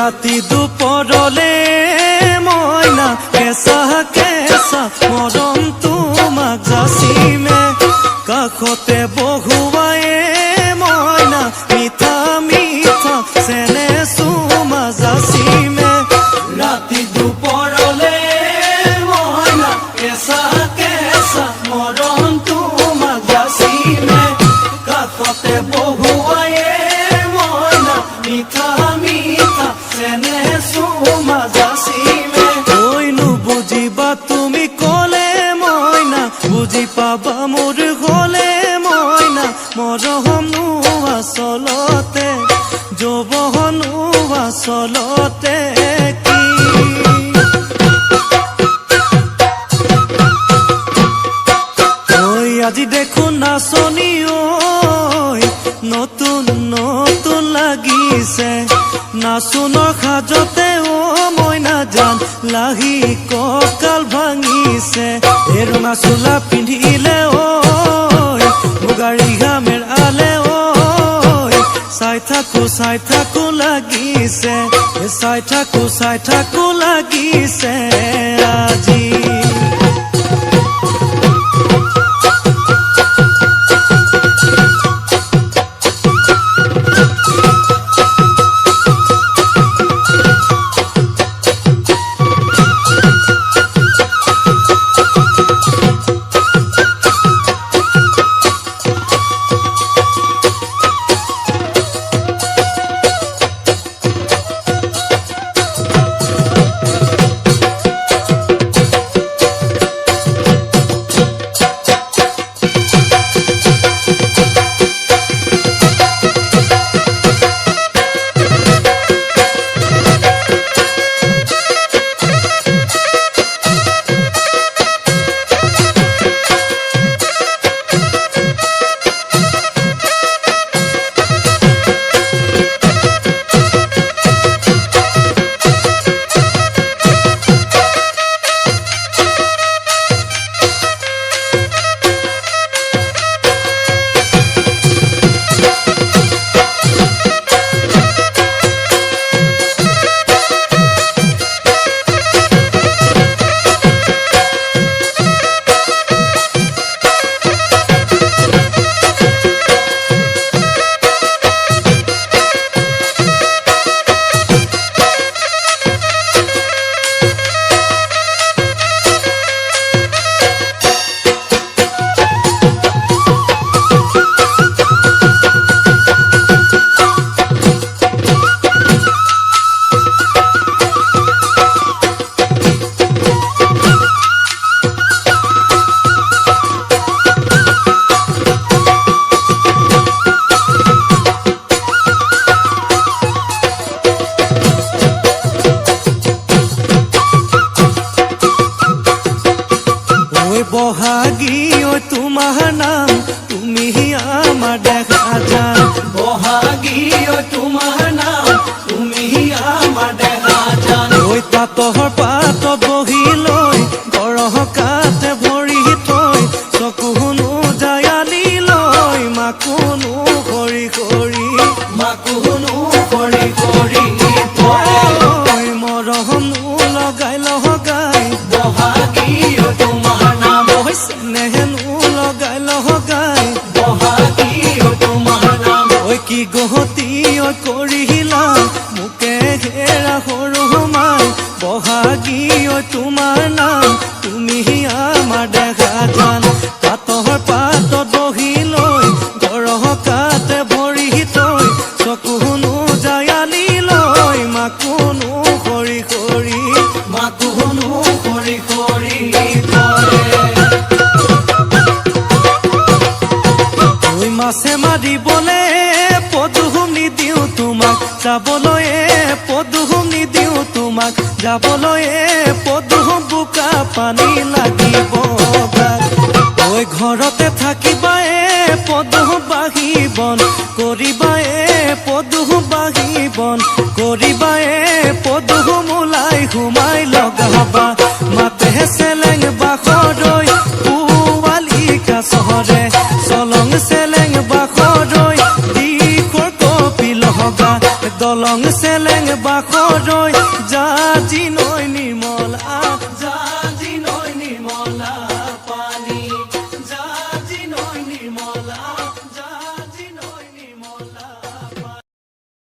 राति दुपरले मयना केसा केसा मरम तुमाक जाचिमे काखते बहुवाए मयना मिठा मिठा सेने चुमा जाचिमे राति दुपरले मयना केसा केसा मरम तुमाक जाचिमे काखते बहुवाए मयना मिठा তুমি কলে ময়না বুঝি পাবা মোর গলে ময়না মরহমনো আচলতে যৌৱনো আচলতে কি ঐ আজি দেখোন নাচনি ঐ নতুন নতুন লাগিছে নাচুনৰ সাজতে ও মইনা জান লাহি কঁকাল ভাঙিছে এই ৰঙা চোলা পিন্ধিলে ঐ মুগাৰী ঘামেৰ আলে ঐ চাই থাকো লাগিছে চাই থাকো লাগিছে আজি বহাগী ঐ তোমাৰ নাম তুমি আমাৰ দেখা যান বহাগী ঐ তোমাৰ নাম তুমি আমাৰ দেখা যান ঐ তাতৰ পাত বহি লৈ গৰহ কাতে ভৰি থৈ চকুনো জায়ালি লৈ মাকুনো কৰি মৰহমনো লগাই বহাগী ঐ তোমাৰ নেহেনো লগাই বহাগী ঐ তোমাৰ নাম ঐ কি গহতি ঐ কৰিলা মোকে ঘেৰা সৰু মাই বহাগী ঐ তোমাৰ নাম তুমি আমাৰ দেখা যান পাতৰ পাতত বহি লৈ গৰহ কাতে ভৰি থৈ চকুনো জায়ালি লৈ মাকুনো কৰি মাছে মাৰিবলে পদুম নিদিওঁ তোমাক যাবলৈ পদুম নিদিওঁ তোমাক যাবলৈ পদুম বোকা পানী লাগিব ঐ ঘৰতে থাকিবা পদুম বাঢ়ি বন কৰিবা পদুম বাঢ়ি বন কৰিবা পদুম ওলাই সোমাই লগাবা মাতে চেলেং বাখৰৈ পুৱালিকা চহৰে চলং চেলেং বাখৰৈ দিশৰ কপিল হবা দলং চেলেং বাখৰৈ